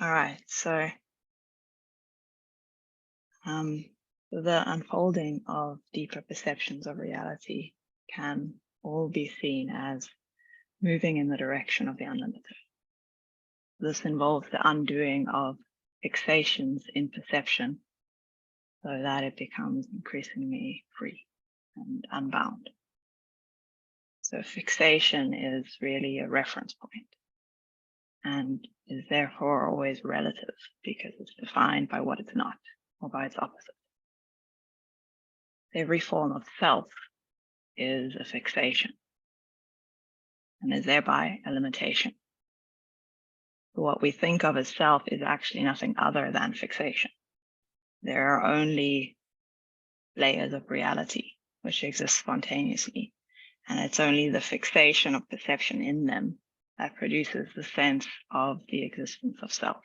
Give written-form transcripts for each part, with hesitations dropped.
All right, so the unfolding of deeper perceptions of reality can all be seen as moving in the direction of the unlimited. This involves the undoing of fixations in perception so that it becomes increasingly free and unbound. So fixation is really a reference point and is therefore always relative because it's defined by what it's not or by its opposite. Every form of self is a fixation and is thereby a limitation. What we think of as self is actually nothing other than fixation. There are only layers of reality which exist spontaneously, and it's only the fixation of perception in them that produces the sense of the existence of self.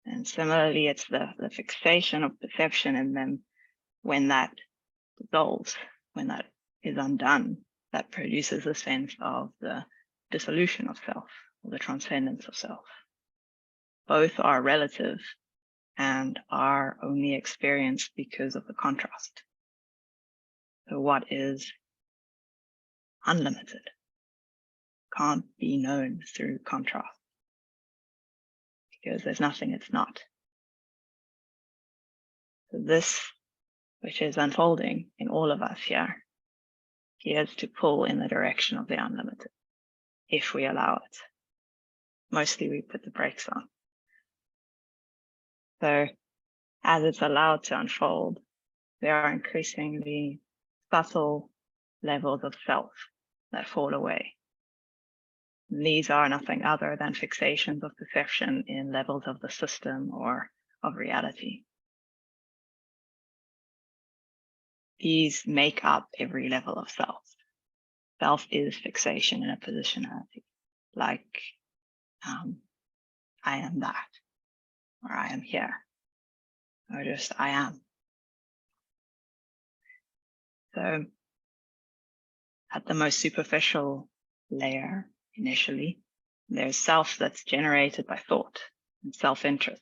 And similarly, it's the fixation of perception in them when that dissolves, when that is undone, that produces a sense of the dissolution of self, or the transcendence of self. Both are relative and are only experienced because of the contrast. So what is unlimited can't be known through contrast because there's nothing it's not. So this, which is unfolding in all of us here, appears to pull in the direction of the unlimited if we allow it. Mostly we put the brakes on. So as it's allowed to unfold, there are increasingly subtle levels of self that fall away. And these are nothing other than fixations of perception in levels of the system or of reality. These make up every level of self. Self is fixation in a positionality, like I am that, or I am here, or just I am. So at the most superficial layer, initially, there's self that's generated by thought and self-interest,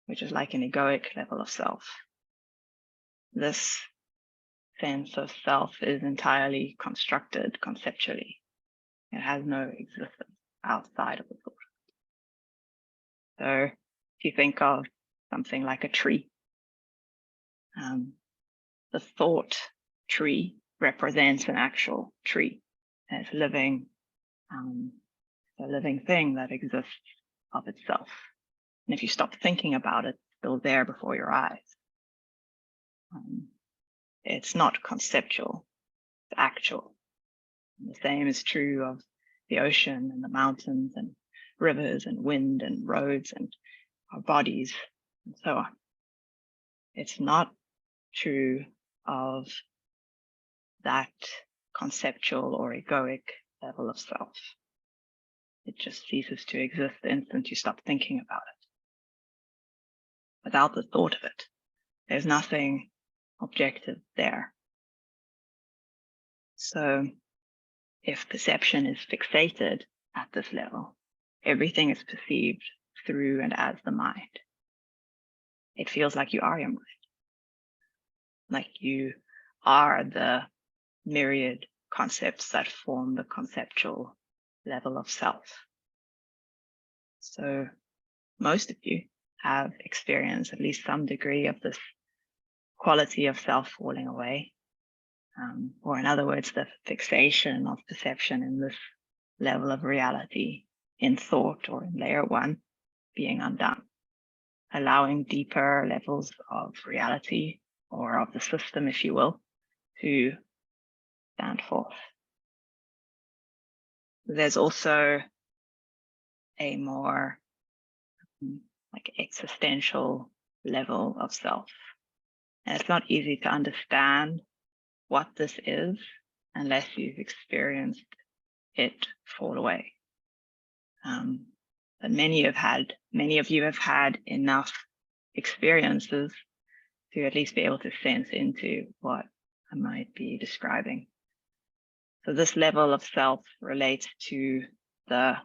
which is like an egoic level of self. This sense of self is entirely constructed conceptually. It has no existence outside of the thought. So if you think of something like a tree, the thought tree represents an actual tree. And it's living, a living thing that exists of itself. And if you stop thinking about it, it's still there before your eyes. It's not conceptual, it's actual. And the same is true of the ocean and the mountains and rivers and wind and roads and our bodies and so on. It's not true of that conceptual or egoic level of self. It just ceases to exist the instant you stop thinking about it. Without the thought of it, there's nothing objective there. So if perception is fixated at this level, everything is perceived through and as the mind. It feels like you are your mind, like you are the myriad concepts that form the conceptual level of self. So most of you have experienced at least some degree of this quality of self falling away, or in other words, the fixation of perception in this level of reality in thought or in layer one being undone, allowing deeper levels of reality or of the system, if you will, to stand forth. There's also a more like existential level of self. And it's not easy to understand what this is unless you've experienced it fall away. But many of you have had enough experiences to at least be able to sense into what I might be describing. So this level of self relates to the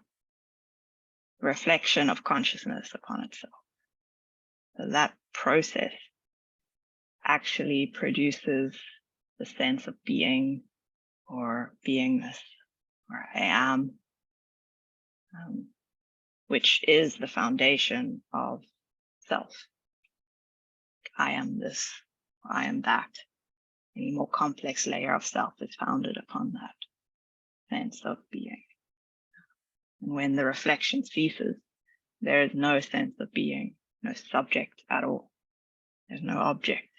reflection of consciousness upon itself. So that process actually produces the sense of being or beingness, or I am, which is the foundation of self. I am this, I am that. Any more complex layer of self is founded upon that sense of being. And when the reflection ceases, there is no sense of being, no subject at all. There's no object.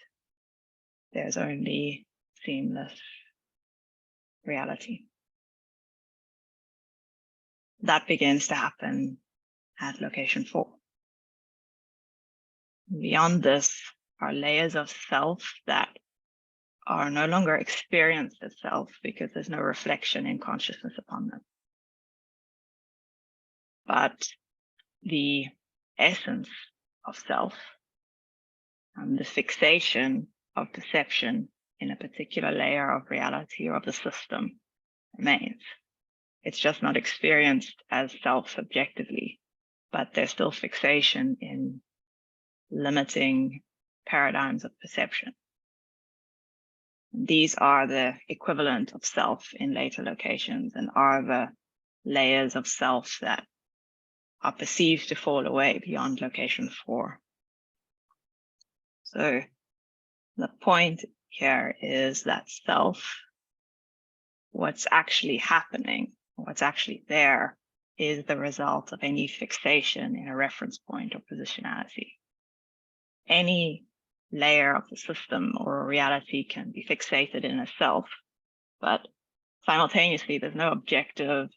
There's only seamless reality. That begins to happen at location 4. Beyond this are layers of self that are no longer experienced as self because there's no reflection in consciousness upon them. But the essence of self, the fixation of perception in a particular layer of reality or of the system remains. It's just not experienced as self subjectively, but there's still fixation in limiting paradigms of perception. These are the equivalent of self in later locations and are the layers of self that are perceived to fall away beyond location 4. So the point here is that self, what's actually happening, what's actually there, is the result of any fixation in a reference point or positionality. Any layer of the system or a reality can be fixated in a self, but simultaneously there's no objective,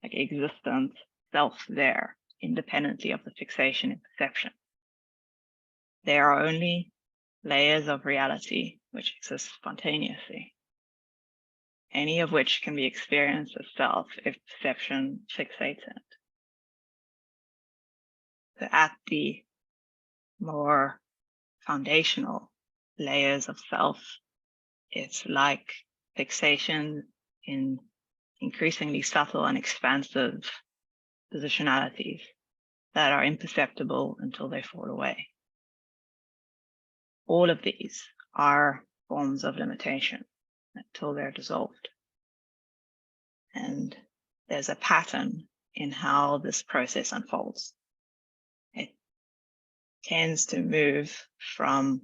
like existent self there, independently of the fixation in perception. There are only layers of reality which exist spontaneously, any of which can be experienced as self if perception fixates it. So at the more foundational layers of self, it's like fixation in increasingly subtle and expansive positionalities that are imperceptible until they fall away. All of these are forms of limitation until they're dissolved. And there's a pattern in how this process unfolds. It tends to move from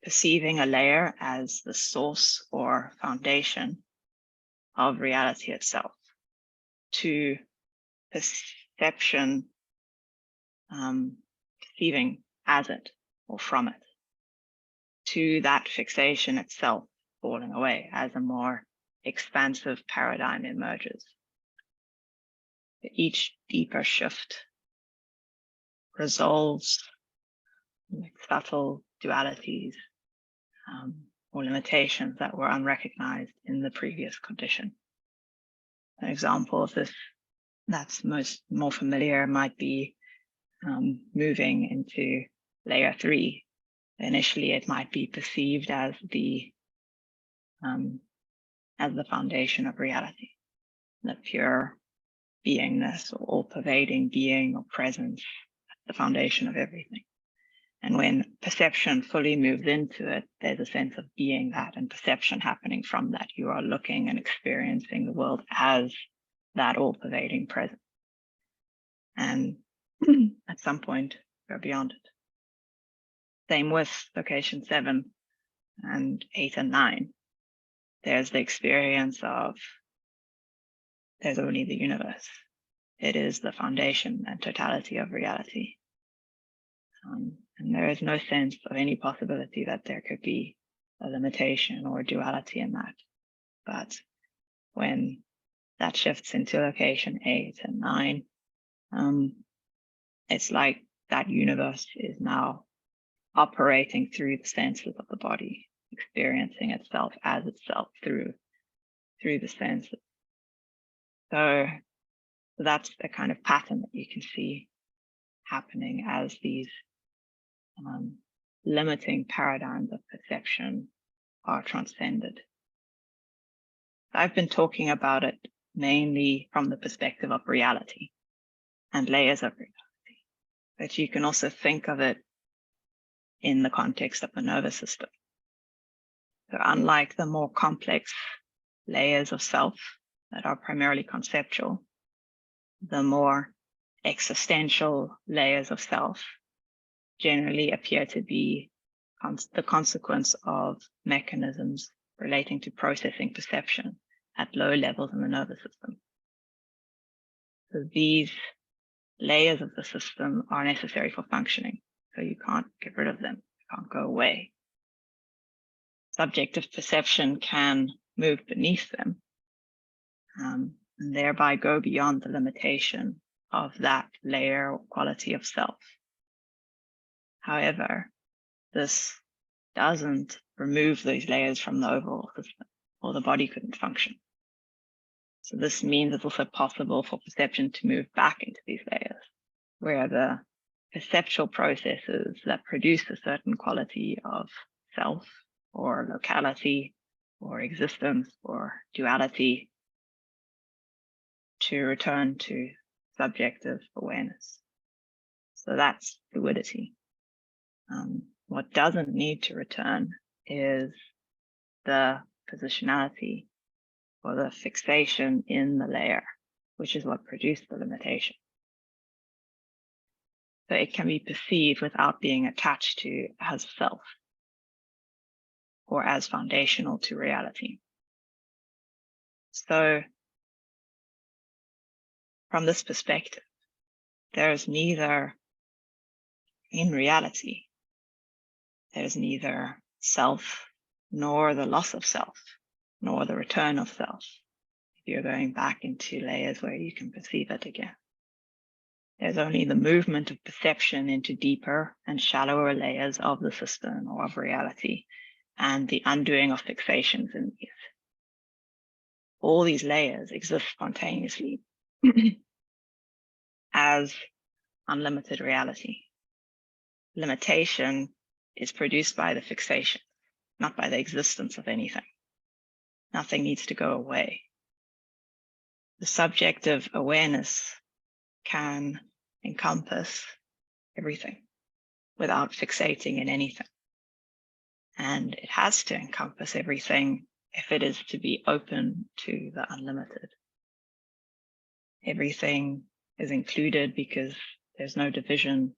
perceiving a layer as the source or foundation of reality itself to perception, perceiving as it or from it, to that fixation itself falling away as a more expansive paradigm emerges. Each deeper shift resolves subtle dualities or limitations that were unrecognized in the previous condition. An example of this that's more familiar might be moving into layer 3. Initially, it might be perceived as the foundation of reality, the pure beingness or all-pervading being or presence, the foundation of everything. And when perception fully moves into it, there's a sense of being that and perception happening from that. You are looking and experiencing the world as that all-pervading presence. And at some point, we're beyond it. Same with location 7 and 8 and 9. There's the experience of there's only the universe. It is the foundation and totality of reality. And there is no sense of any possibility that there could be a limitation or a duality in that. But when that shifts into location 8 and 9, it's like that universe is now operating through the senses of the body, experiencing itself as itself through the senses. So that's the kind of pattern that you can see happening as these limiting paradigms of perception are transcended. I've been talking about it mainly from the perspective of reality. and layers of reality. But you can also think of it in the context of the nervous system. So unlike the more complex layers of self that are primarily conceptual, the more existential layers of self generally appear to be the consequence of mechanisms relating to processing perception at low levels in the nervous system. So these layers of the system are necessary for functioning, so you can't get rid of them, you can't go away. Subjective perception can move beneath them, and thereby go beyond the limitation of that layer or quality of self. However, this doesn't remove these layers from the overall system, or the body couldn't function. So this means it's also possible for perception to move back into these layers, where the perceptual processes that produce a certain quality of self, or locality, or existence, or duality, to return to subjective awareness. So that's fluidity. What doesn't need to return is the positionality or the fixation in the layer, which is what produced the limitation. So it can be perceived without being attached to as self or as foundational to reality. So from this perspective, there's neither, in reality, there's neither self nor the loss of self, nor the return of self, if you're going back into layers where you can perceive it again. There's only the movement of perception into deeper and shallower layers of the system or of reality, and the undoing of fixations in these. All these layers exist spontaneously as unlimited reality. Limitation is produced by the fixation, not by the existence of anything. Nothing needs to go away. The subjective awareness can encompass everything without fixating in anything. And it has to encompass everything if it is to be open to the unlimited. Everything is included because there's no division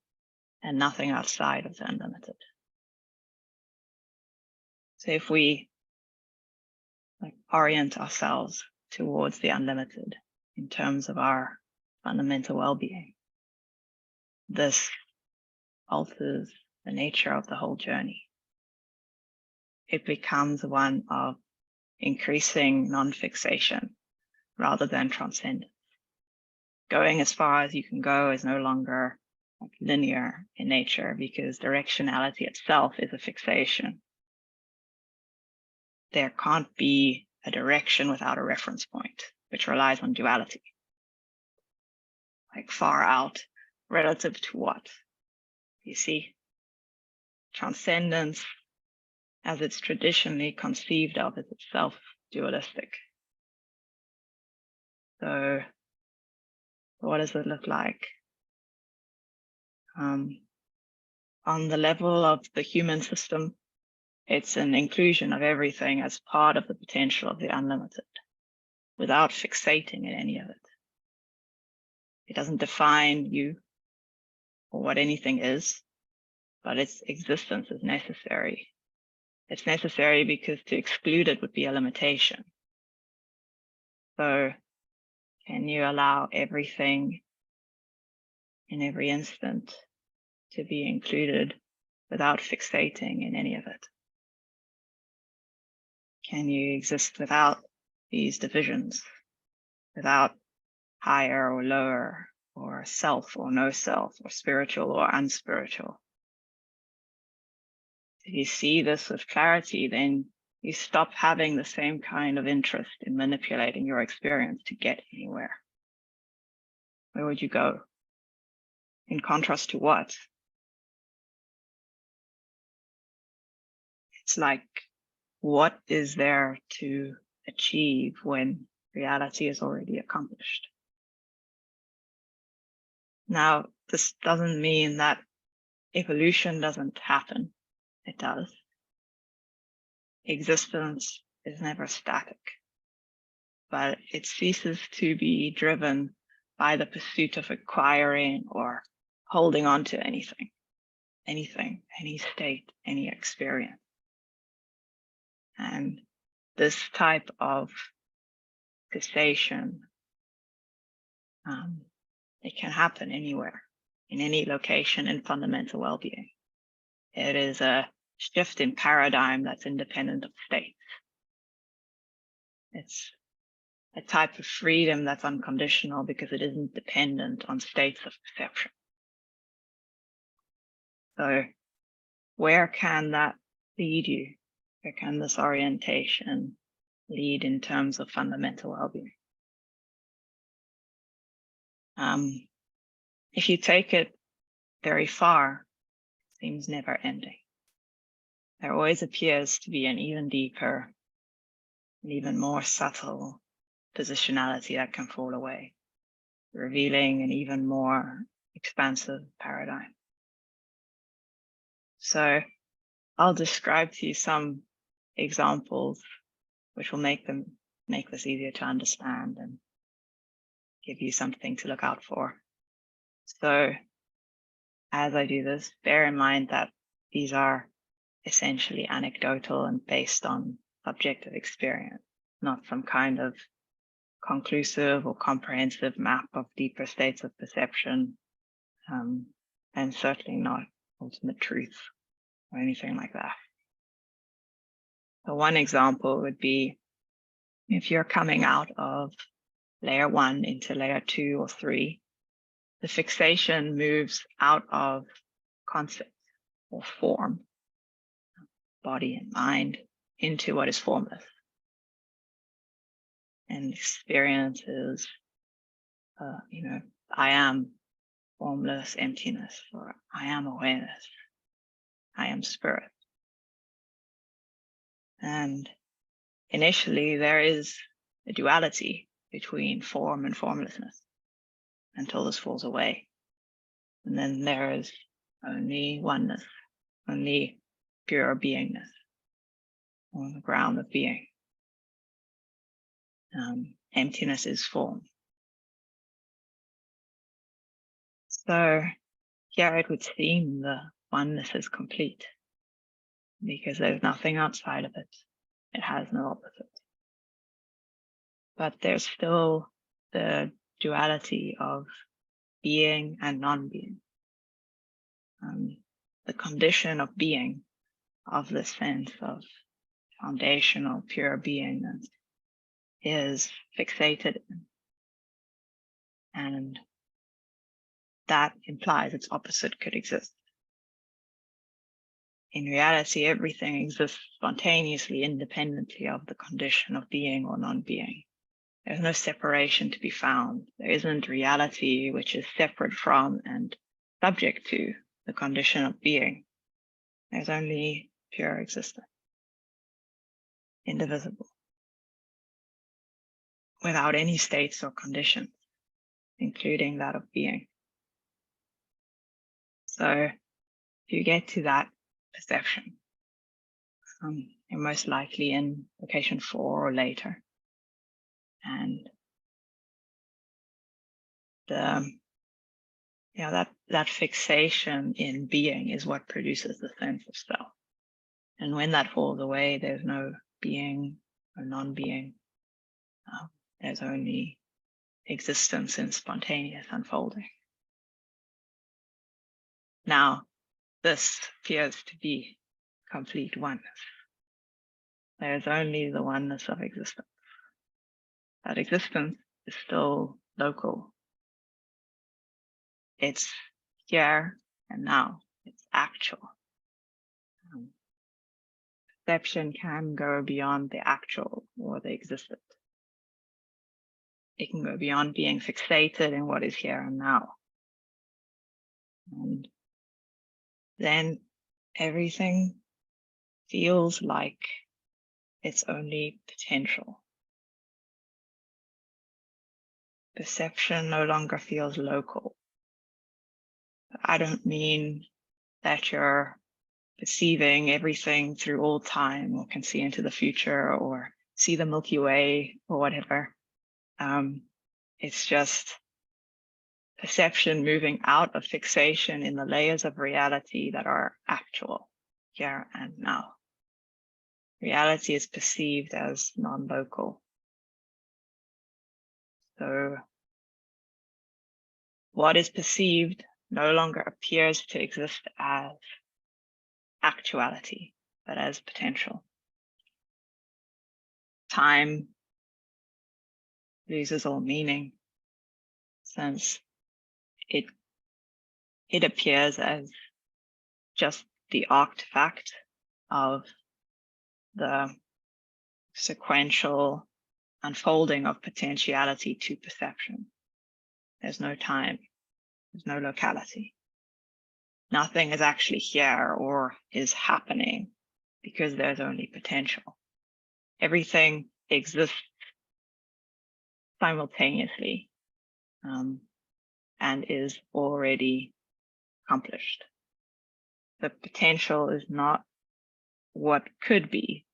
and nothing outside of the unlimited. So if we orient ourselves towards the unlimited in terms of our fundamental well-being, this alters the nature of the whole journey. It becomes one of increasing non-fixation rather than transcendence. Going as far as you can go is no longer linear in nature, because directionality itself is a fixation. There can't be a direction without a reference point, which relies on duality. Like far out relative to what? You see, transcendence, as it's traditionally conceived of, is itself dualistic. So what does it look like? On the level of the human system, it's an inclusion of everything as part of the potential of the unlimited, without fixating in any of it. It doesn't define you or what anything is, but its existence is necessary. It's necessary because to exclude it would be a limitation. So can you allow everything in every instant to be included without fixating in any of it? Can you exist without these divisions, without higher or lower, or self or no self, or spiritual or unspiritual? If you see this with clarity, then you stop having the same kind of interest in manipulating your experience to get anywhere. Where would you go? In contrast to what? It's like, what is there to achieve when reality is already accomplished? Now, this doesn't mean that evolution doesn't happen. It does. Existence is never static, but it ceases to be driven by the pursuit of acquiring or holding on to anything, any state, any experience. And this type of fixation, it can happen anywhere, in any location in fundamental well-being. It is a shift in paradigm that's independent of states. It's a type of freedom that's unconditional because it isn't dependent on states of perception. So where can that lead you? Where can this orientation lead in terms of fundamental well-being? If you take it very far, it seems never ending. There always appears to be an even deeper, an even more subtle positionality that can fall away, revealing an even more expansive paradigm. So I'll describe to you some examples which will make this easier to understand and give you something to look out for. So as I do this, bear in mind that these are essentially anecdotal and based on subjective experience, not some kind of conclusive or comprehensive map of deeper states of perception, and certainly not ultimate truth or anything like that. So one example would be if you're coming out of layer 1 into layer 2 or 3, the fixation moves out of concept or form, body and mind, into what is formless. And experience is, I am formless emptiness, or I am awareness, I am spirit. And initially there is a duality between form and formlessness until this falls away. And then there is only oneness, only pure beingness on the ground of being. Emptiness is form. So here it would seem the oneness is complete because there's nothing outside of it. It has no opposite. But there's still the duality of being and non-being. The condition of being, of the sense of foundational pure beingness, is fixated in. And that implies its opposite could exist. In reality, everything exists spontaneously, independently of the condition of being or non-being. There's no separation to be found. There isn't reality which is separate from and subject to the condition of being. There's only pure existence, indivisible, without any states or conditions, including that of being. So if you get to that perception, you're most likely in location 4 or later. And that fixation in being is what produces the sense of self. And when that falls away, there's no being or non-being. There's only existence in spontaneous unfolding. Now, this appears to be complete oneness. There's only the oneness of existence. That existence is still local. It's here and now. It's actual. Perception can go beyond the actual or the existent. It can go beyond being fixated in what is here and now. And then everything feels like it's only potential. Perception no longer feels local. I don't mean that you're perceiving everything through all time or can see into the future or see the Milky Way or whatever. It's just perception moving out of fixation in the layers of reality that are actual here and now. Reality is perceived as non-local. So what is perceived no longer appears to exist as actuality, but as potential. Time loses all meaning since it appears as just the artifact of the sequential unfolding of potentiality to perception. There's no time, there's no locality. Nothing is actually here or is happening because there's only potential. Everything exists simultaneously and is already accomplished. The potential is not what could be.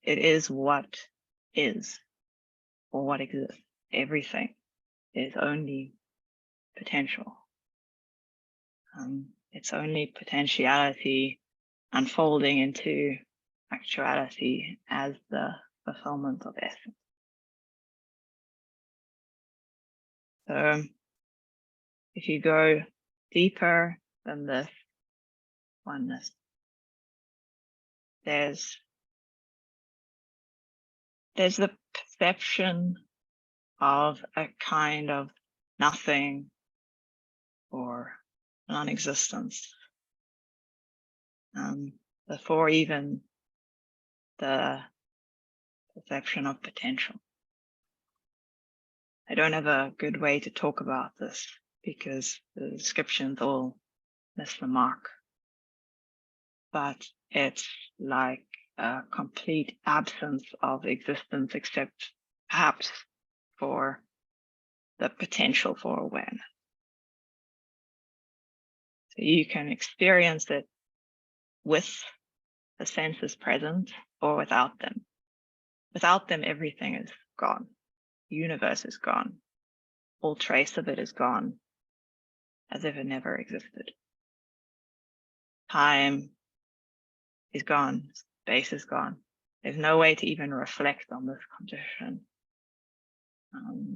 It is what is or what exists. Everything is only potential. It's only potentiality unfolding into actuality as the fulfillment of essence. So if you go deeper than this oneness, there's the perception of a kind of nothing or non-existence before even the perception of potential. I don't have a good way to talk about this because the descriptions all miss the mark, but it's like a complete absence of existence except perhaps for the potential for awareness. So you can experience it with the senses present or without them. Without them, everything is gone. The universe is gone. All trace of it is gone, as if it never existed. Time is gone. Space is gone. There's no way to even reflect on this condition.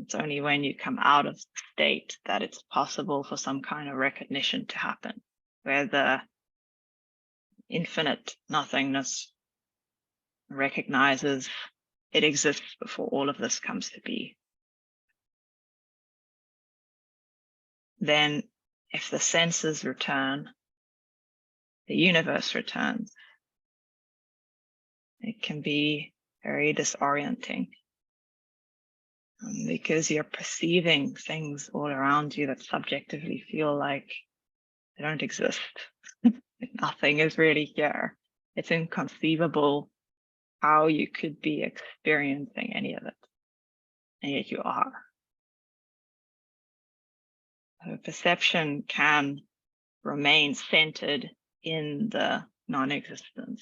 It's only when you come out of the state that it's possible for some kind of recognition to happen, where the infinite nothingness recognizes it exists before all of this comes to be. Then if the senses return, the universe returns. It can be very disorienting because you're perceiving things all around you that subjectively feel like they don't exist. Nothing is really here. It's inconceivable how you could be experiencing any of it, and yet you are. So perception can remain centered in the non-existence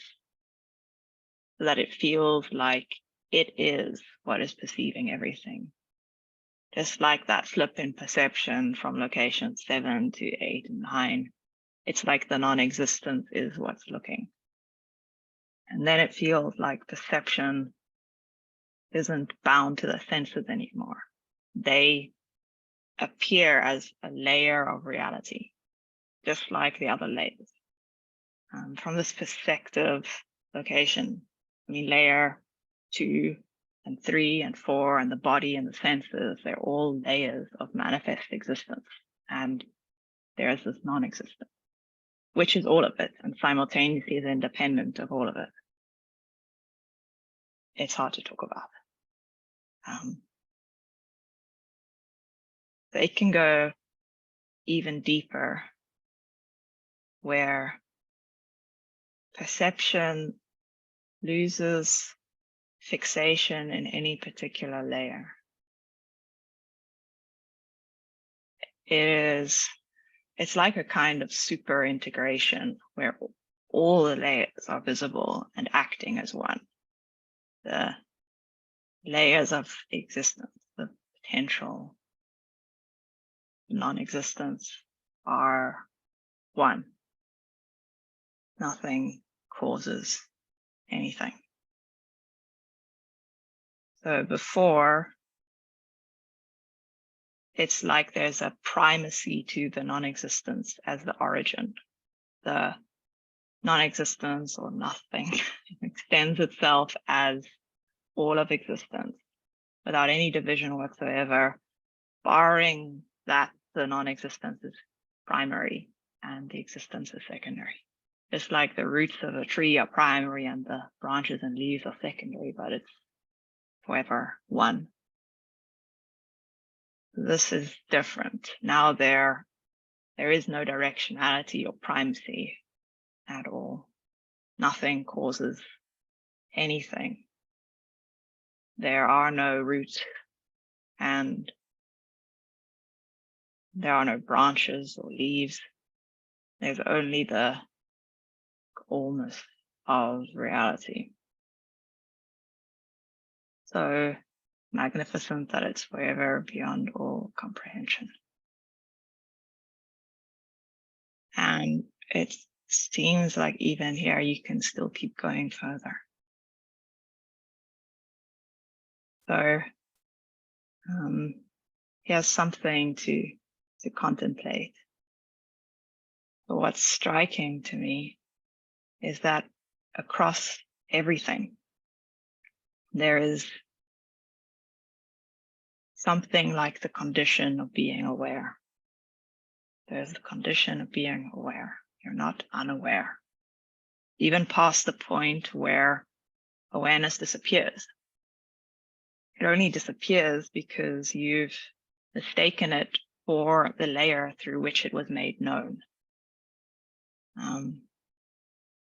so that it feels like it is what is perceiving everything. Just like that flip in perception from location 7 to 8 and 9. It's like the non-existence is what's looking. And then it feels like perception isn't bound to the senses anymore. They appear as a layer of reality, just like the other layers. From this perspective, location, I mean, layer 2 and 3 and 4 and the body and the senses, they're all layers of manifest existence. And there's this non-existence, which is all of it and simultaneously is independent of all of it. It's hard to talk about. So it can go even deeper where perception loses fixation in any particular layer. It is it's like a kind of super integration where all the layers are visible and acting as one. The layers of existence, the potential, non-existence are one. Nothing causes anything. So before, it's like there's a primacy to the non-existence as the origin. The non-existence or nothing extends itself as all of existence without any division whatsoever, barring that the non-existence is primary and the existence is secondary. Just like the roots of a tree are primary and the branches and leaves are secondary, but it's forever one. This is different. Now there is no directionality or primacy at all. Nothing causes anything. There are no roots and there are no branches or leaves. There's only the allness of reality. So magnificent that it's forever beyond all comprehension. And it seems like even here you can still keep going further. So here's something to contemplate. But what's striking to me is that across everything, there is something like the condition of being aware. There's the condition of being aware. You're not unaware. Even past the point where awareness disappears. It only disappears because you've mistaken it for the layer through which it was made known.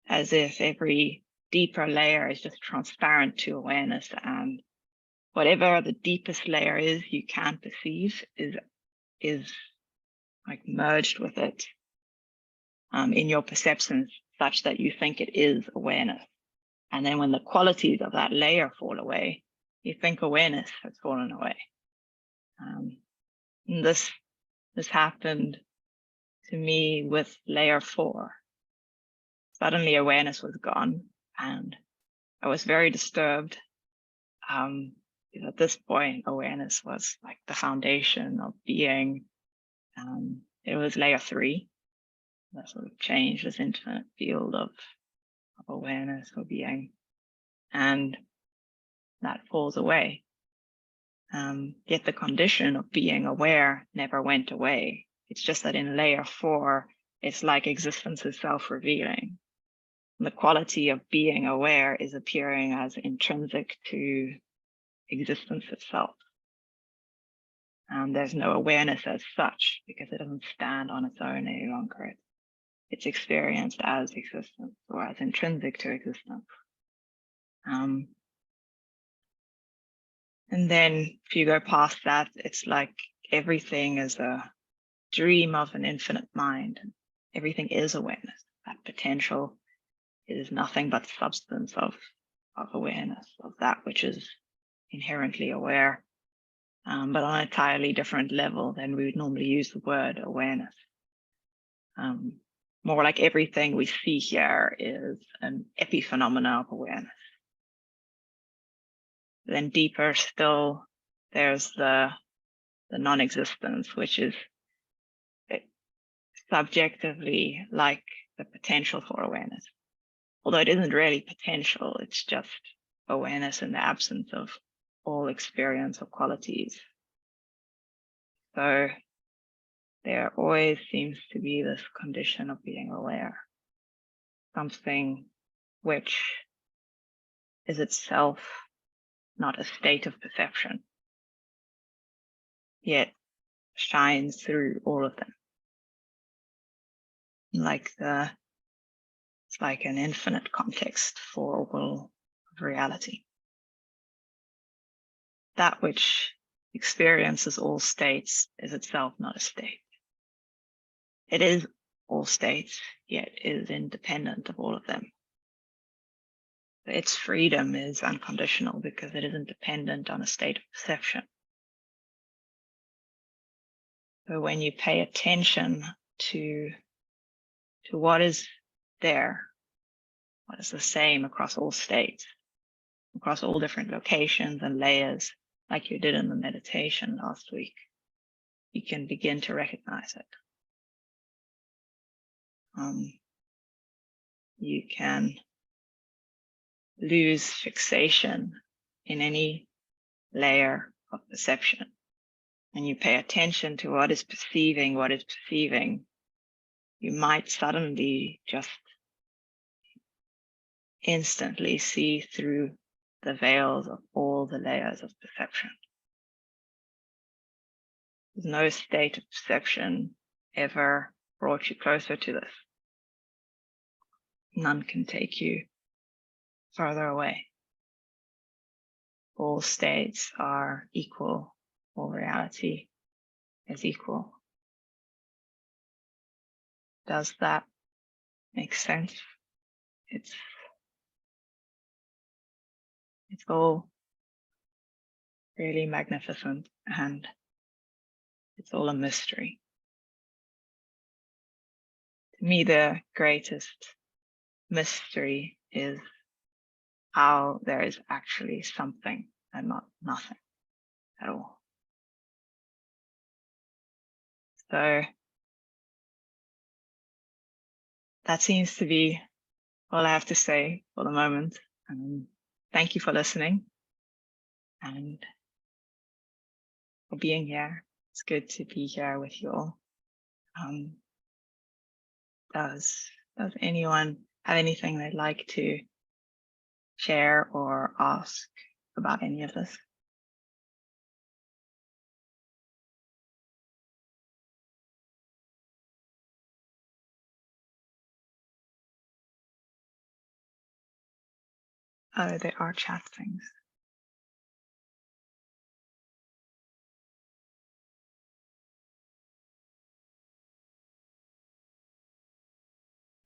As if every deeper layer is just transparent to awareness, and whatever the deepest layer is you can't perceive is like merged with it in your perceptions, such that you think it is awareness. And then when the qualities of that layer fall away, you think awareness has fallen away. And this happened to me with layer 4. Suddenly awareness was gone and I was very disturbed. Because at this point, awareness was like the foundation of being. It was layer 3 that sort of changed this infinite field of awareness or being, and that falls away. Yet the condition of being aware never went away. It's just that in layer 4, it's like existence is self-revealing. The quality of being aware is appearing as intrinsic to existence itself. And there's no awareness as such because it doesn't stand on its own any longer. It's experienced as existence or as intrinsic to existence. And then if you go past that, it's like everything is a dream of an infinite mind. Everything is awareness. That potential is nothing but substance of awareness, of that which is inherently aware, but on an entirely different level than we would normally use the word awareness. More like everything we see here is an epiphenomena of awareness. Then deeper still, there's the non-existence, which is subjectively like the potential for awareness. Although it isn't really potential, it's just awareness in the absence of all experience or qualities. So there always seems to be this condition of being aware, something which is itself not a state of perception, yet shines through all of them. It's like an infinite context for all of reality. That which experiences all states is itself not a state. it is all states, yet is independent of all of them. Its freedom is unconditional because it isn't dependent on a state of perception. So when you pay attention to what is there, what is the same across all states, across all different locations and layers, like you did in the meditation last week, you can begin to recognize it. You can lose fixation in any layer of perception. And you pay attention to what is perceiving, you might suddenly just instantly see through the veils of all the layers of perception. There's no state of perception ever brought you closer to this. None can take you further away. All states are equal. All reality is equal. Does that make sense? It's all really magnificent, and it's all a mystery. To me, the greatest mystery is how there is actually something and not nothing at all. So that seems to be all I have to say for the moment. Thank you for listening and for being here. It's good to be here with you all. Does anyone have anything they'd like to share or ask about any of this? Oh, there are chat things.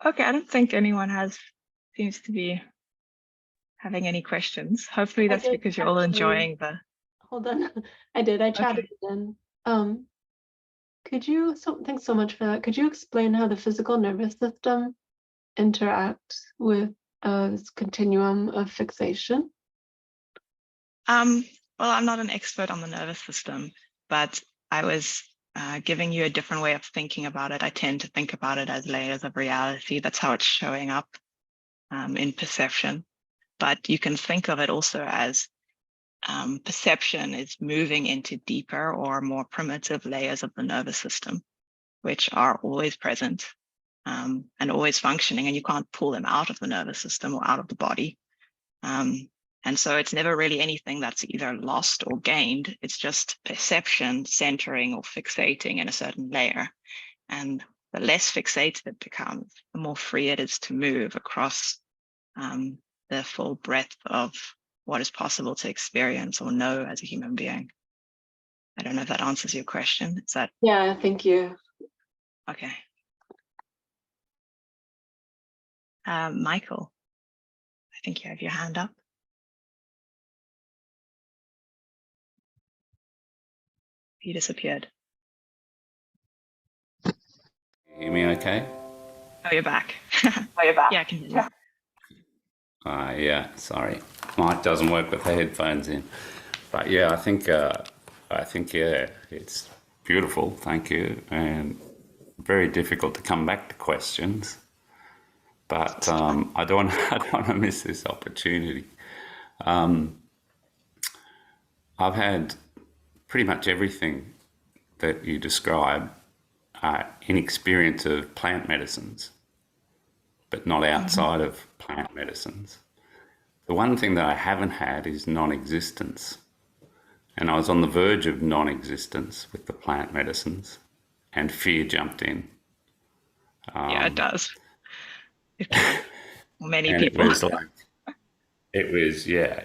Okay, I don't think anyone seems to be having any questions. Hopefully that's because you're all enjoying the... Hold on, I chatted then. Thanks so much for that. Could you explain how the physical nervous system interacts with this continuum of fixation? Well, I'm not an expert on the nervous system, but I was giving you a different way of thinking about it. I tend to think about it as layers of reality. That's how it's showing up in perception. But you can think of it also as perception is moving into deeper or more primitive layers of the nervous system, which are always present and always functioning, and you can't pull them out of the nervous system or out of the body. And so it's never really anything that's either lost or gained. It's just perception centering or fixating in a certain layer. And the less fixated it becomes, the more free it is to move across the full breadth of what is possible to experience or know as a human being. I don't know if that answers your question. Is that? Yeah, thank you. Okay. Michael, I think you have your hand up. You disappeared. Hear me okay? Oh, you're back. Oh, you're back. Yeah, I can hear you. Yeah, sorry. Mic doesn't work with the headphones in. But yeah, I think yeah, it's beautiful, thank you. And very difficult to come back to questions. But I don't want to miss this opportunity. I've had pretty much everything that you describe in experience of plant medicines, but not outside of plant medicines. The one thing that I haven't had is non-existence. And I was on the verge of non-existence with the plant medicines, and fear jumped in. Yeah, it does. Many and people. It was, yeah.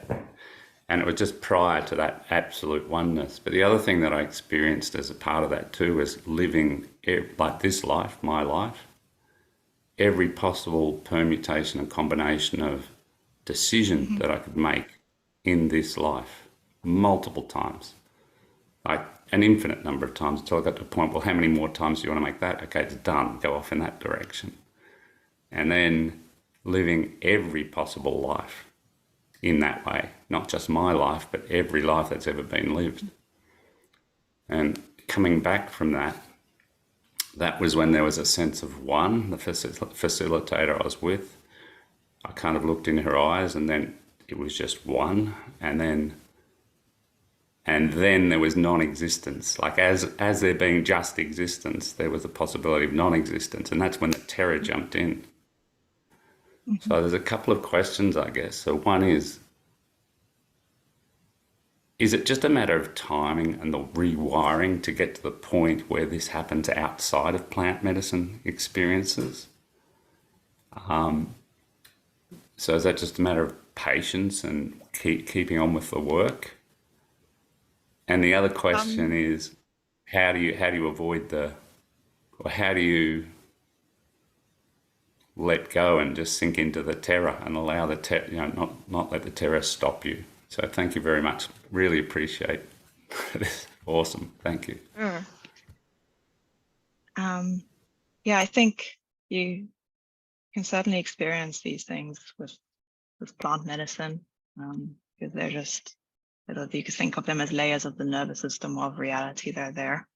And it was just prior to that absolute oneness. But the other thing that I experienced as a part of that too was living like this life, my life, every possible permutation and combination of decision that I could make in this life, multiple times, like an infinite number of times, until I got to a point, well, how many more times do you want to make that? Okay, it's done, go off in that direction. And then living every possible life in that way, not just my life, but every life that's ever been lived. And coming back from that, that was when there was a sense of one, the facilitator I was with. I kind of looked in her eyes, and then it was just one, and then there was non-existence. Like as there being just existence, there was a possibility of non-existence, and that's when the terror jumped in. So there's a couple of questions, I guess. So one is it just a matter of timing and the rewiring to get to the point where this happens outside of plant medicine experiences? So is that just a matter of patience and keeping on with the work? And the other question is, how do you avoid how do you let go and just sink into the terror and allow the not let the terror stop you? So thank you very much. Really appreciate this. Awesome. Thank you. Sure. Yeah, I think you can certainly experience these things with plant medicine, because they're just, you can think of them as layers of the nervous system or of reality. They're there.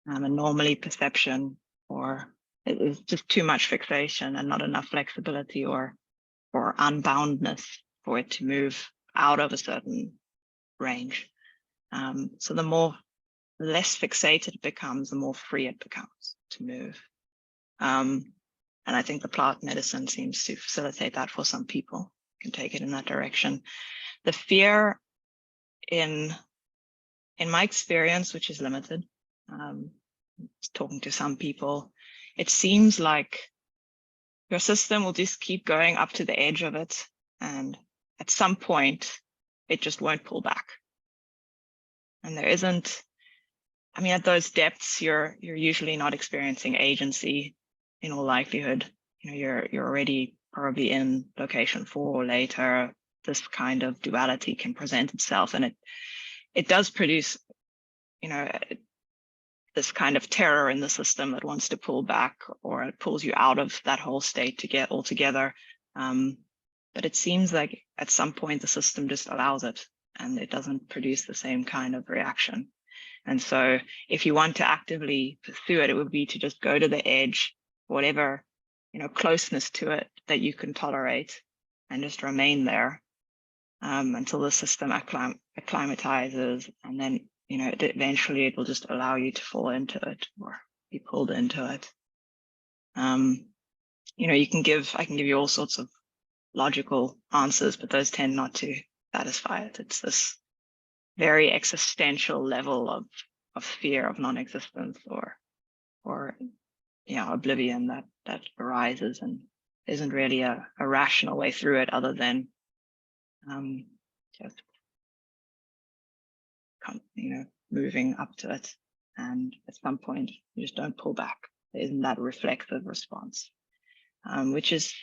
And normally perception, or it is just too much fixation and not enough flexibility or unboundness for it to move out of a certain range. So the less fixated it becomes, the more free it becomes to move. And I think the plant medicine seems to facilitate that for some people, can take it in that direction. The fear in my experience, which is limited, talking to some people, it seems like your system will just keep going up to the edge of it, and at some point it just won't pull back. And there isn't, I mean, at those depths, you're usually not experiencing agency in all likelihood. You're already probably in location 4 or later. This kind of duality can present itself, and it does produce, this kind of terror in the system that wants to pull back, or it pulls you out of that whole state to get altogether. But it seems like at some point the system just allows it, and it doesn't produce the same kind of reaction. And so if you want to actively pursue it, it would be to just go to the edge, whatever, closeness to it that you can tolerate, and just remain there until the system acclimatizes, and then, eventually it will just allow you to fall into it or be pulled into it. I can give you all sorts of logical answers, but those tend not to satisfy it. It's this very existential level of fear of non-existence or oblivion that arises, and isn't really a rational way through it, other than just moving up to it, and at some point you just don't pull back. There isn't that reflexive response, which is,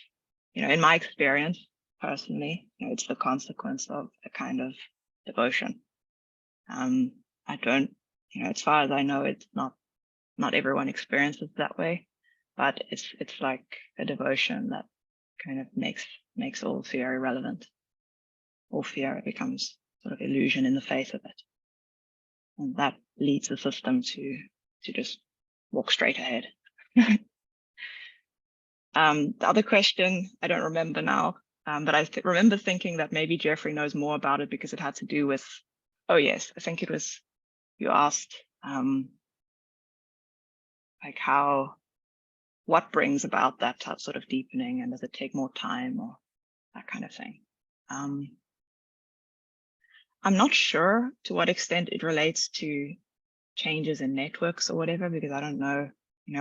in my experience personally, it's the consequence of a kind of devotion. I don't, as far as I know, it's not everyone experiences that way, but it's like a devotion that kind of makes all fear irrelevant. All fear becomes sort of illusion in the face of it, and that leads the system to just walk straight ahead. The other question I don't remember now, but I remember thinking that maybe Jeffrey knows more about it, because it had to do with, oh yes, I think it was, you asked like what brings about that sort of deepening, and does it take more time, or that kind of thing. I'm not sure to what extent it relates to changes in networks or whatever, because I don't know,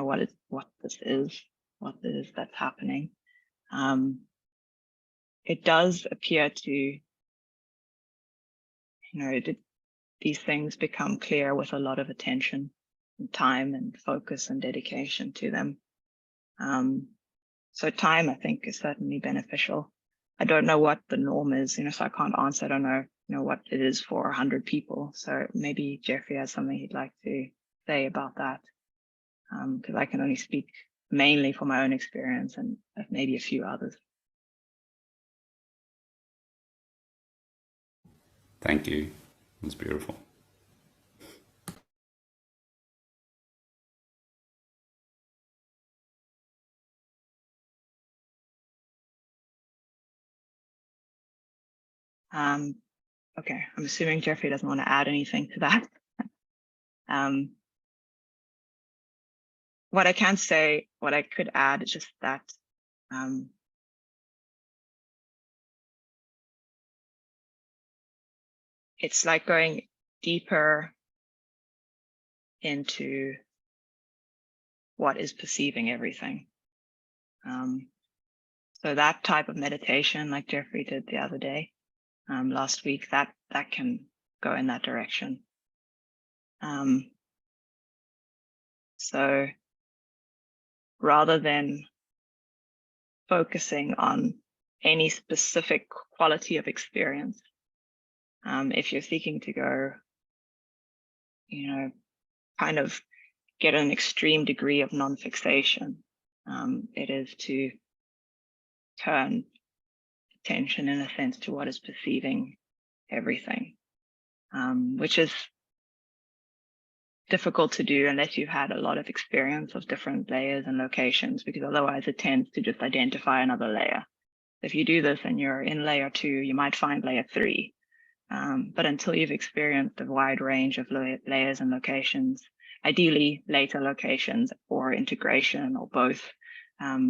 what this is that's happening. It does appear to these things become clear with a lot of attention and time and focus and dedication to them. So time, I think, is certainly beneficial. I don't know what the norm is, so I can't answer. I don't know, what it is for 100 people. So maybe Jeffrey has something he'd like to say about that. Because I can only speak mainly for my own experience and maybe a few others. Thank you. It's beautiful. Okay, I'm assuming Jeffrey doesn't want to add anything to that. What I can say, what I could add is just that it's like going deeper into what is perceiving everything. So that type of meditation, like Jeffrey did the other day, last week, that can go in that direction. So rather than focusing on any specific quality of experience, if you're seeking to go, kind of get an extreme degree of non-fixation, it is to turn attention in a sense to what is perceiving everything, which is difficult to do unless you've had a lot of experience of different layers and locations, because otherwise it tends to just identify another layer. If you do this and you're in layer 2, you might find layer 3. But until you've experienced a wide range of layers and locations, ideally later locations or integration or both,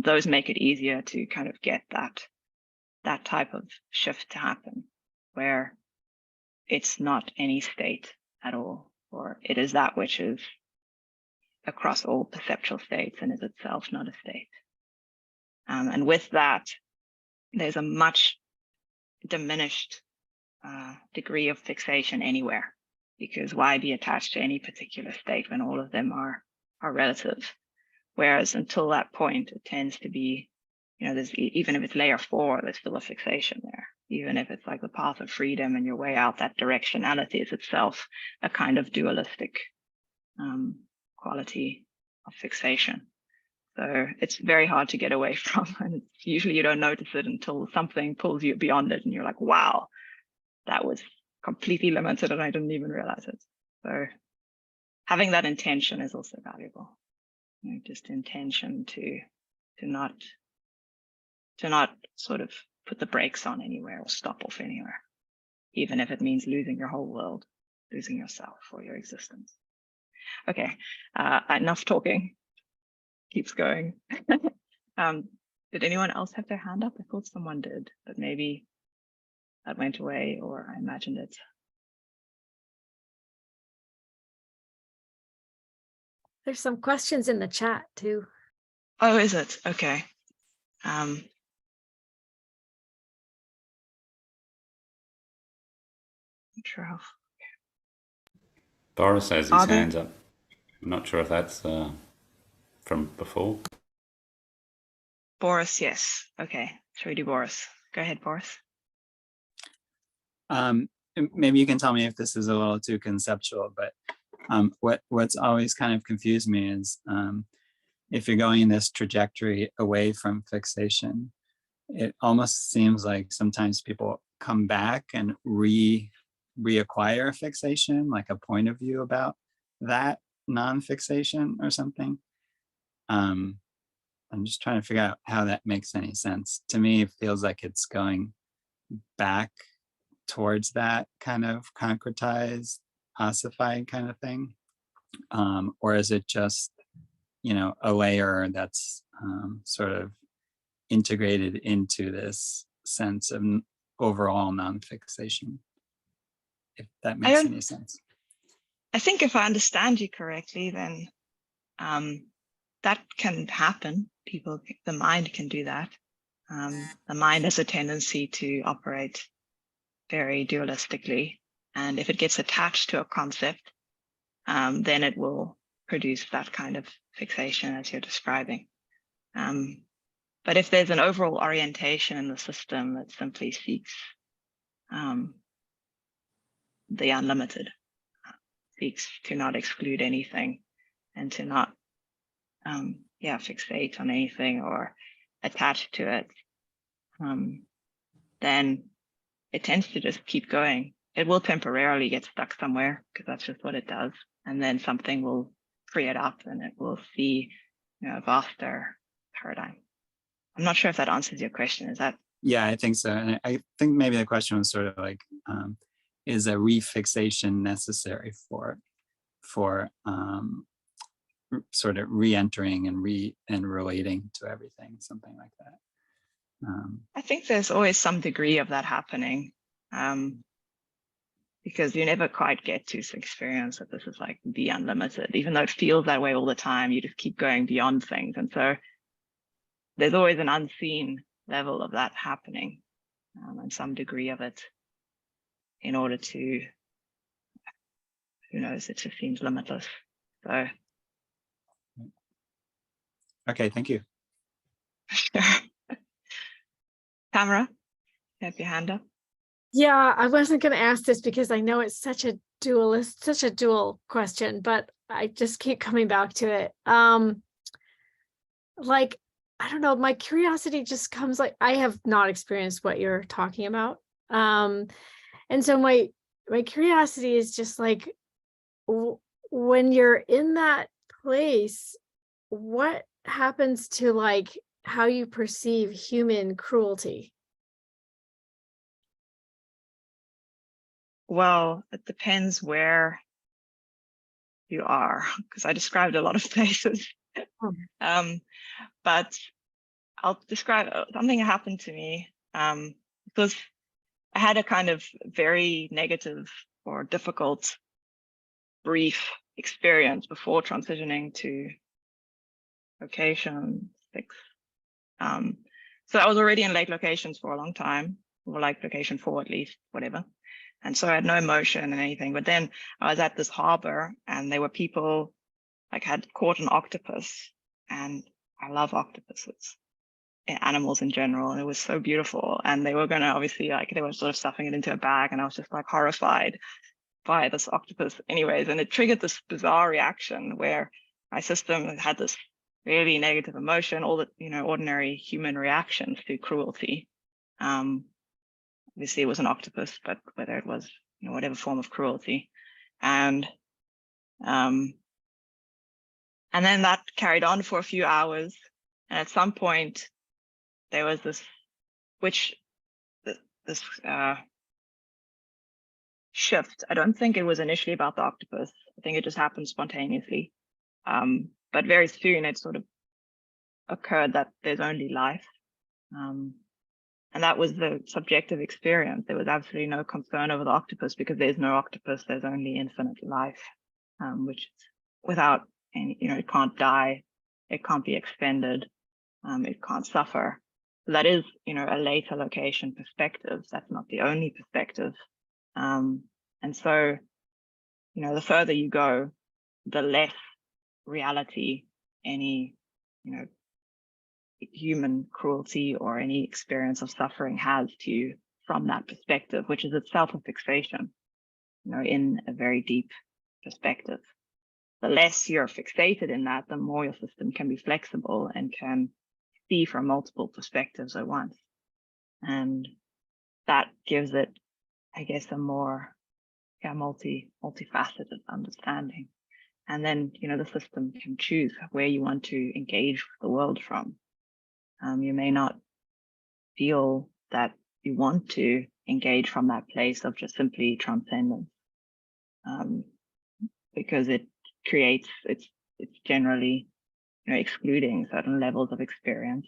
those make it easier to kind of get that type of shift to happen, where it's not any state at all, or it is that which is across all perceptual states and is itself not a state. And with that, there's a much diminished degree of fixation anywhere, because why be attached to any particular state when all of them are relative? Whereas until that point, it tends to be, there's, even if it's layer 4, there's still a fixation there. Even if it's like the path of freedom and your way out, that directionality is itself a kind of dualistic quality of fixation. So it's very hard to get away from, and usually you don't notice it until something pulls you beyond it and you're like, wow, that was completely limited and I didn't even realize it. So having that intention is also valuable. Just intention to not sort of put the brakes on anywhere or stop off anywhere, even if it means losing your whole world, losing yourself or your existence. Okay, enough talking. Keeps going. Did anyone else have their hand up? I thought someone did, but maybe that went away, or I imagined it. There's some questions in the chat too. Oh, is it? Okay. Not sure how. Boris has his hands up. I'm not sure if that's from before. Boris, yes. Okay, shall we do Boris? Go ahead, Boris. Maybe you can tell me if this is a little too conceptual, but what's always kind of confused me is if you're going in this trajectory away from fixation, it almost seems like sometimes people come back and reacquire a fixation, like a point of view about that non-fixation or something. I'm just trying to figure out how that makes any sense. To me, it feels like it's going back towards that kind of concretized, ossified kind of thing. Or is it just, a layer that's sort of integrated into this sense of overall non-fixation, if that makes any sense? I think if I understand you correctly, then that can happen. The mind can do that. The mind has a tendency to operate very dualistically. And if it gets attached to a concept, then it will produce that kind of fixation as you're describing. But if there's an overall orientation in the system that simply seeks the unlimited, seeks to not exclude anything and to not fixate on anything or attach to it, then it tends to just keep going. It will temporarily get stuck somewhere because that's just what it does. And then something will free it up and it will see, a vaster paradigm. I'm not sure if that answers your question. Is that? Yeah, I think so. And I think maybe the question was sort of like, is a refixation necessary for sort of re-entering and relating to everything, something like that. I think there's always some degree of that happening, because you never quite get to experience that this is like the unlimited, even though it feels that way all the time. You just keep going beyond things, and so there's always an unseen level of that happening, and some degree of it, in order to, who knows, it just seems limitless. So. Okay, thank you. Sure. Tamara, you have your hand up. Yeah, I wasn't going to ask this because I know it's such a dual question, but I just keep coming back to it. Like, I don't know, my curiosity just comes, like, I have not experienced what you're talking about. And so my curiosity is just like, when you're in that place, what happens to like how you perceive human cruelty? Well, it depends where you are, because I described a lot of places. But I'll describe something that happened to me, because I had a kind of very negative or difficult brief experience before transitioning to location 6. So I was already in late locations for a long time, or like location 4 at least, whatever. And so I had no emotion and anything. But then I was at this harbor and there were people like had caught an octopus, and I love octopuses, animals in general, and it was so beautiful. And they were going to obviously, like, they were sort of stuffing it into a bag, and I was just like horrified by this octopus anyways. And it triggered this bizarre reaction where my system had this really negative emotion, all the, ordinary human reactions to cruelty. Obviously it was an octopus, but whether it was, whatever form of cruelty. And then that carried on for a few hours. And at some point there was this shift. I don't think it was initially about the octopus. I think it just happened spontaneously. But very soon it sort of occurred that there's only life. And that was the subjective experience. There was absolutely no concern over the octopus, because there's no octopus, there's only infinite life, which is without any, it can't die, it can't be expended, it can't suffer. So that is, a later location perspective. That's not the only perspective. And so, the further you go, the less reality any, human cruelty or any experience of suffering has to you from that perspective, which is itself a fixation, in a very deep perspective. The less you're fixated in that, the more your system can be flexible and can see from multiple perspectives at once. And that gives it, I guess, a more multifaceted understanding. And then, the system can choose where you want to engage with the world from. You may not feel that you want to engage from that place of just simply transcendence, because it creates, it's generally, excluding certain levels of experience.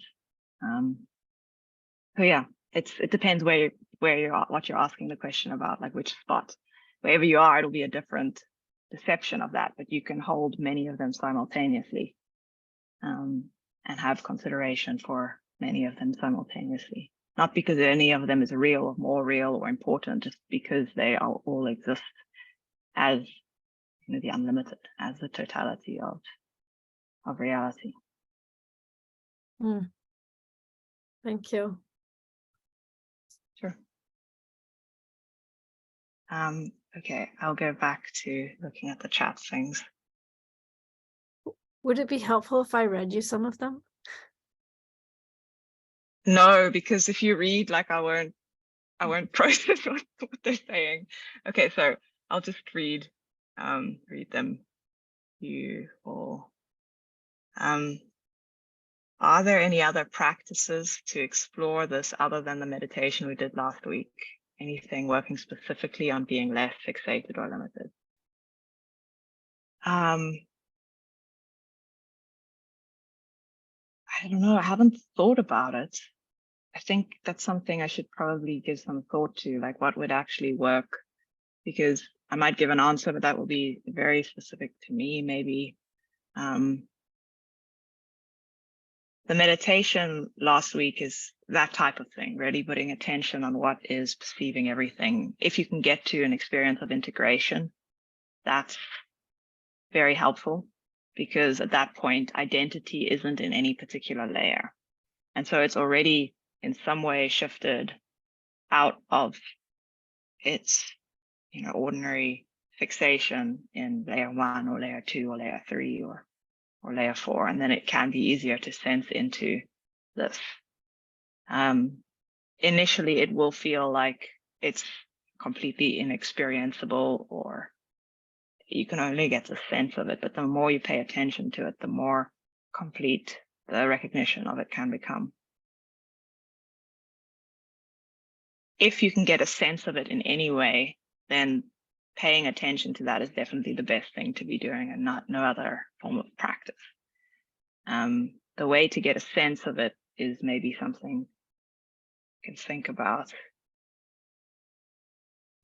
So yeah, it depends where you are, what you're asking the question about, like which spot. Wherever you are, it'll be a different perception of that, but you can hold many of them simultaneously, and have consideration for many of them simultaneously. not because any of them is real or more real or important, just because they all exist as, you know, the unlimited, as the totality of reality. Thank you. Sure. Okay, I'll go back to looking at the chat things. Would it be helpful if I read you some of them? No, because if you read, like, I won't process what they're saying. Okay, so I'll just read them. You all. Are there any other practices to explore this other than the meditation we did last week? Anything working specifically on being less fixated or limited? I don't know. I haven't thought about it. I think that's something I should probably give some thought to, like what would actually work, because I might give an answer, but that will be very specific to me, maybe. The meditation last week is that type of thing, really putting attention on what is perceiving everything. If you can get to an experience of integration, that's very helpful, because at that point, identity isn't in any particular layer. And so it's already in some way shifted out of its, you know, ordinary fixation in layer 1 or layer 2 or layer 3 or layer 4, and then it can be easier to sense into this. Initially, it will feel like it's completely inexperienceable, or you can only get the sense of it, but the more you pay attention to it, the more complete the recognition of it can become. If you can get a sense of it in any way, then paying attention to that is definitely the best thing to be doing, and no other form of practice. The way to get a sense of it is maybe something you can think about.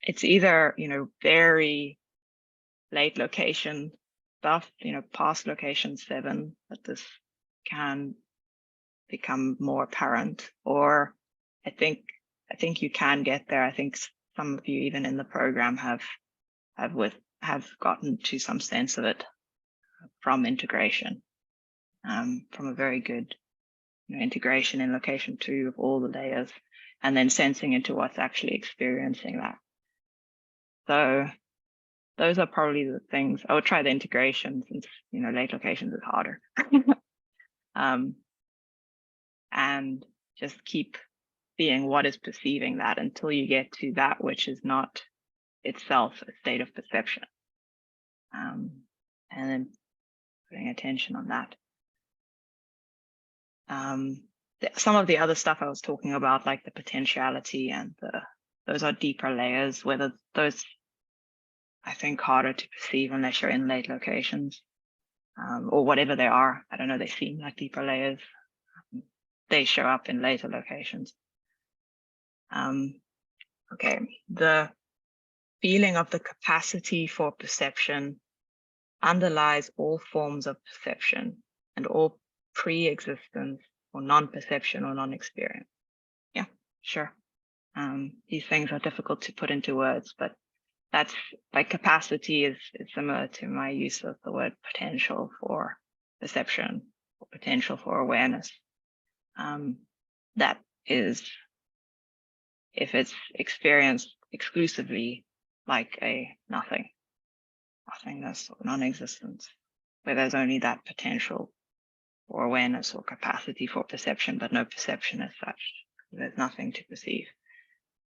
It's either, you know, very late location stuff, you know, past location 7, that this can become more apparent, or I think you can get there. I think some of you, even in the program, have gotten to some sense of it from integration, from a very good, you know, integration in location 2 of all the layers, and then sensing into what's actually experiencing that. So those are probably the things. I would try the integration, since, you know, late locations is harder. And just keep being what is perceiving that until you get to that which is not itself a state of perception. And then putting attention on that. Some of the other stuff I was talking about, like the potentiality and those are deeper layers, whether those, I think, harder to perceive unless you're in late locations, or whatever they are. I don't know, they seem like deeper layers. They show up in later locations. Okay, the feeling of the capacity for perception underlies all forms of perception and all pre-existence or non-perception or non-experience. Yeah, sure. These things are difficult to put into words, but that's, like, capacity is similar to my use of the word potential for perception or potential for awareness. That is, if it's experienced exclusively like a nothingness or non-existence, where there's only that potential for awareness or capacity for perception, but no perception as such. There's nothing to perceive,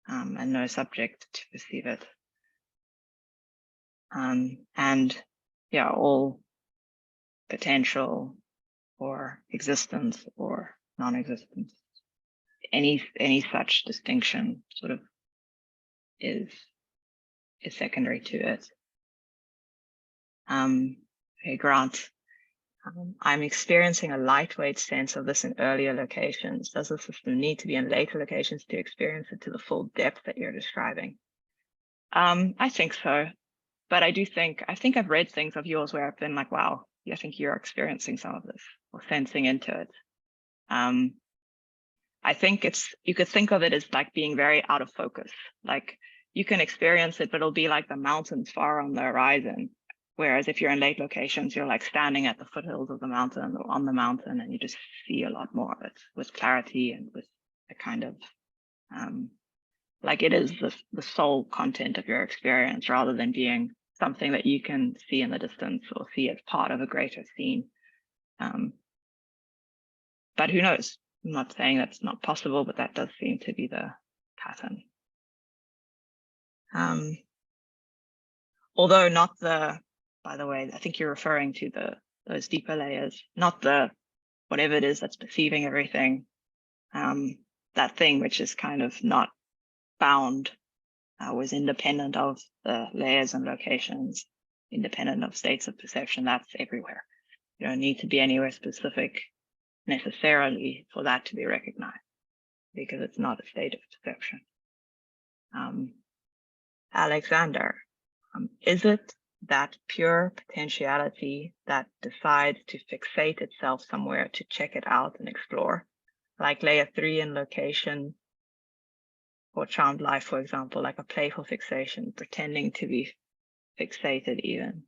and no subject to perceive it. And yeah, all potential or existence or non-existence, any such distinction sort of is secondary to it. Okay, Grant. I'm experiencing a lightweight sense of this in earlier locations. Does the system need to be in later locations to experience it to the full depth that you're describing? I think so, but I think I've read things of yours where I've been like, wow, I think you're experiencing some of this or sensing into it. I think you could think of it as like being very out of focus. Like you can experience it, but it'll be like the mountains far on the horizon. Whereas if you're in lake locations, you're like standing at the foothills of the mountain or on the mountain, and you just see a lot more of it with clarity and with a kind of like it is the sole content of your experience rather than being something that you can see in the distance or see as part of a greater scene. But who knows? I'm not saying that's not possible, but that does seem to be the pattern. Although not the, by the way, I think you're referring to those deeper layers, not the whatever it is that's perceiving everything. That thing which is kind of not bound was independent of the layers and locations, independent of states of perception. That's everywhere. You don't need to be anywhere specific necessarily for that to be recognized, because it's not a state of perception. Alexander, is it that pure potentiality that decides to fixate itself somewhere to check it out and explore, like layer 3 in location or charmed life, for example, like a playful fixation, pretending to be fixated even?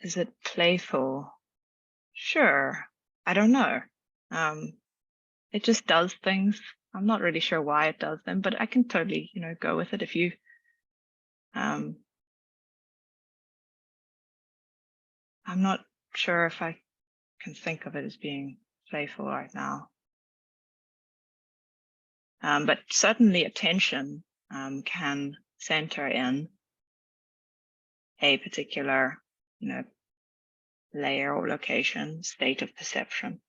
Is it playful? Sure. I don't know. It just does things. I'm not really sure why it does them, but I can totally, go with it if you, I'm not sure if I can think of it as being playful right now. But certainly attention can center in a particular, layer or location, state of perception,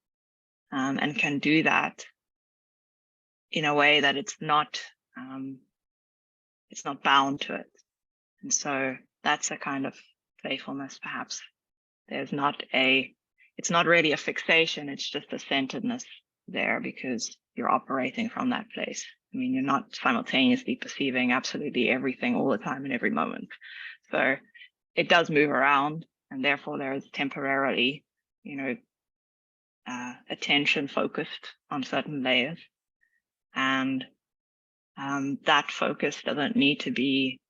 and can do that in a way that it's not bound to it. And so that's a kind of playfulness, perhaps. It's not really a fixation, it's just a centeredness there because you're operating from that place. I mean, you're not simultaneously perceiving absolutely everything all the time in every moment. So it does move around, and therefore there is temporarily, attention focused on certain layers. And that focus doesn't need to be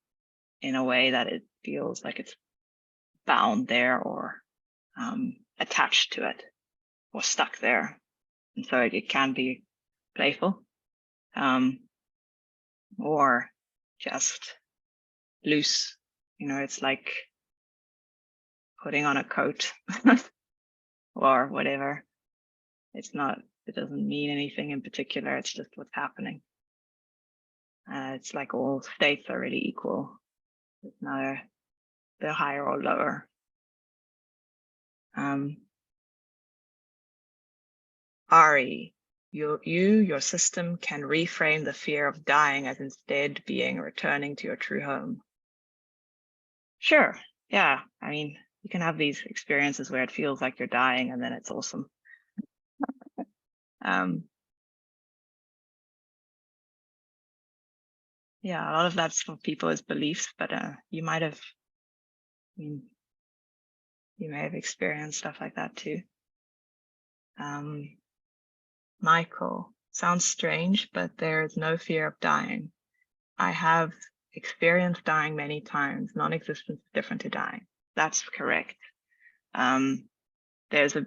in a way that it feels like it's bound there or attached to it or stuck there. And so it can be playful or just loose. It's like putting on a coat or whatever. It doesn't mean anything in particular. It's just what's happening. It's like all states are really equal. It's neither they're higher or lower. Ari, your system can reframe the fear of dying as instead being returning to your true home. Sure, yeah. I mean, you can have these experiences where it feels like you're dying and then it's awesome. Yeah, a lot of that's for people as beliefs, but you may have experienced stuff like that too. Michael, sounds strange, but there is no fear of dying. I have experienced dying many times. Non-existence is different to dying. That's correct. There's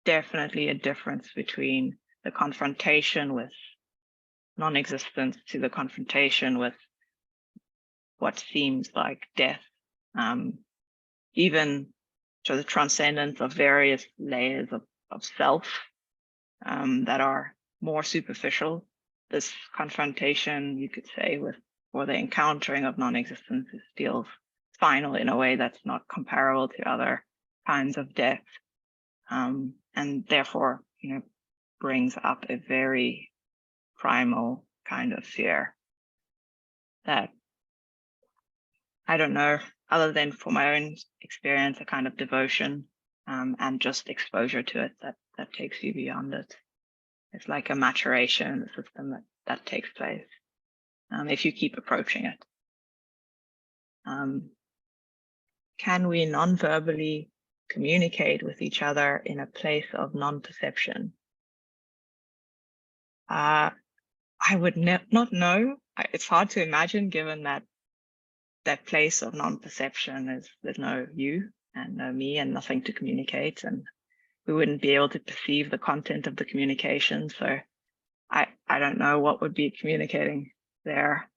definitely a difference between the confrontation with non-existence to the confrontation with what seems like death. Even to the transcendence of various layers of self that are more superficial. This confrontation, you could say, or the encountering of non-existence feels final in a way that's not comparable to other kinds of death, and therefore, brings up a very primal kind of fear that, I don't know, other than for my own experience, a kind of devotion and just exposure to it that takes you beyond it. It's like a maturation in the system that takes place if you keep approaching it. can we non-verbally communicate with each other in a place of non-perception? I would not know. It's hard to imagine, given that that place of non-perception is there's no you and no me and nothing to communicate, and we wouldn't be able to perceive the content of the communication. So I don't know what would be communicating there.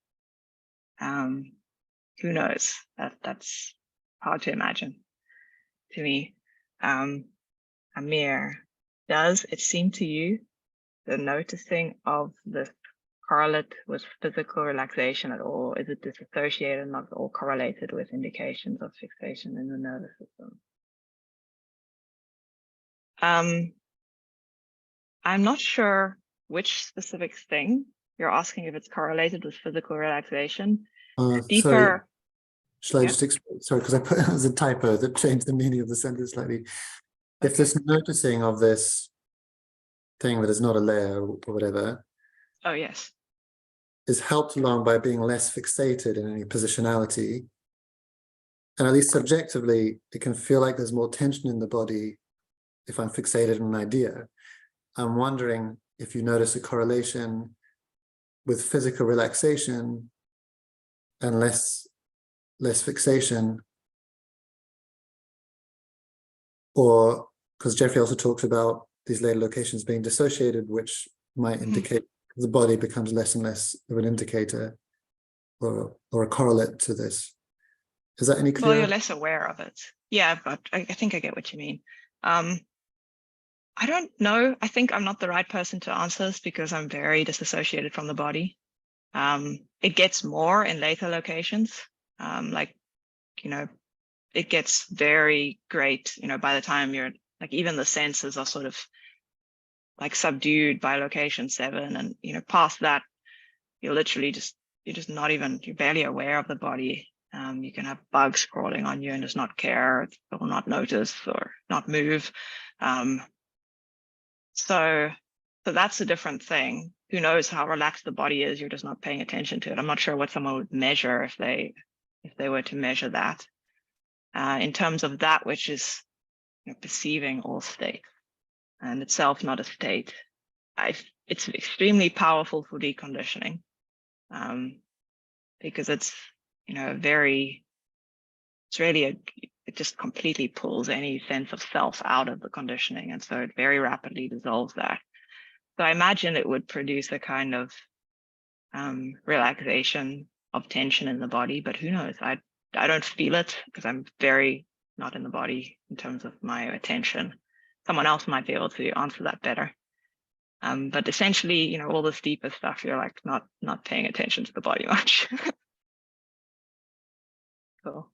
Who knows? That's hard to imagine to me. Amir, does it seem to you the noticing of the correlate with physical relaxation at all? Is it disassociated, not at all correlated with indications of fixation in the nervous system? I'm not sure which specific thing you're asking, if it's correlated with physical relaxation. Deeper. Sorry, shall I Yeah. just explain? Sorry, because I put it as a typo that changed the meaning of the sentence slightly. If this noticing of this thing that is not a layer or whatever Oh, yes. is helped along by being less fixated in any positionality, and at least subjectively, it can feel like there's more tension in the body if I'm fixated on an idea. I'm wondering if you notice a correlation with physical relaxation and less fixation, or because Jeffrey also talks about these later locations being dissociated, which might indicate the body becomes less and less of an indicator or a correlate to this. Is that any Well, clearer? you're less aware of it. Yeah, but I think I get what you mean. I don't know. I think I'm not the right person to answer this because I'm very disassociated from the body. It gets more in later locations. Like, it gets very great, by the time you're like, even the senses are sort of like subdued by location 7. And, past that, you're literally you're barely aware of the body. You can have bugs crawling on you and just not care or not notice or not move. So that's a different thing. Who knows how relaxed the body is? You're just not paying attention to it. I'm not sure what someone would measure if they were to measure that. In terms of that, which is perceiving all states and itself not a state, it's extremely powerful for deconditioning, because it's it just completely pulls any sense of self out of the conditioning, and so it very rapidly dissolves that. So I imagine it would produce a kind of relaxation of tension in the body, but who knows? I don't feel it because I'm very not in the body in terms of my attention. Someone else might be able to answer that better. But essentially, all this deeper stuff, you're like not paying attention to the body much. Cool.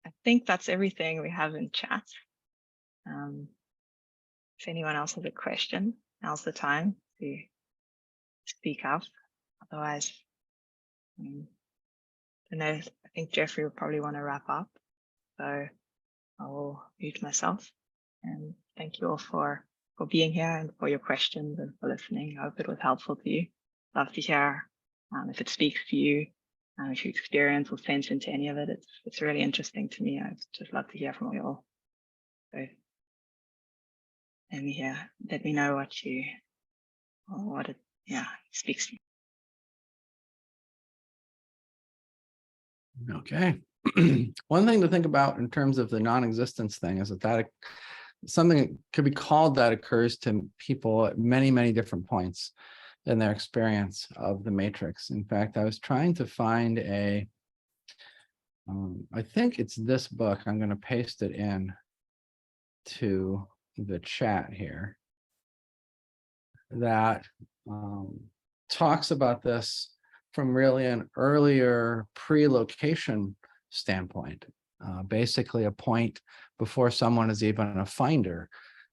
I think that's everything we have in chat. If anyone else has a question, now's the time to speak up. Otherwise, I think Jeffrey will probably want to wrap up. So I will mute myself. And thank you all for being here and for your questions and for listening. I hope it was helpful to you. Love to hear if it speaks to you, if you experience or sense into any of it. It's really interesting to me. I'd just love to hear from you all. So let me know what it speaks to you. Okay. One thing to think about in terms of the non-existence thing is that something could be called that occurs to people at many, many different points in their experience of the matrix. In fact, I was trying to find I think it's this book. I'm going to paste it in to the chat here that talks about this from really an earlier pre-location standpoint, basically a point before someone is even a finder,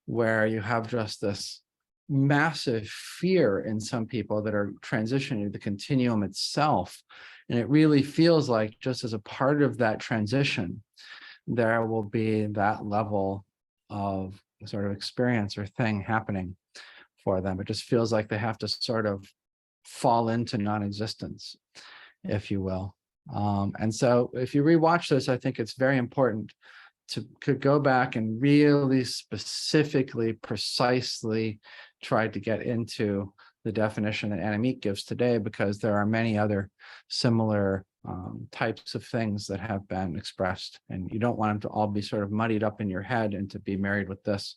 where you have just this massive fear in some people that are transitioning to the continuum itself. And it really feels like just as a part of that transition, there will be that level of sort of experience or thing happening for them. It just feels like they have to sort of fall into non-existence, if you will. And so if you rewatch this, I think it's very important to could go back and really specifically, precisely try to get into the definition that Annemiek gives today, because there are many other similar types of things that have been expressed, and you don't want them to all be sort of muddied up in your head and to be married with this.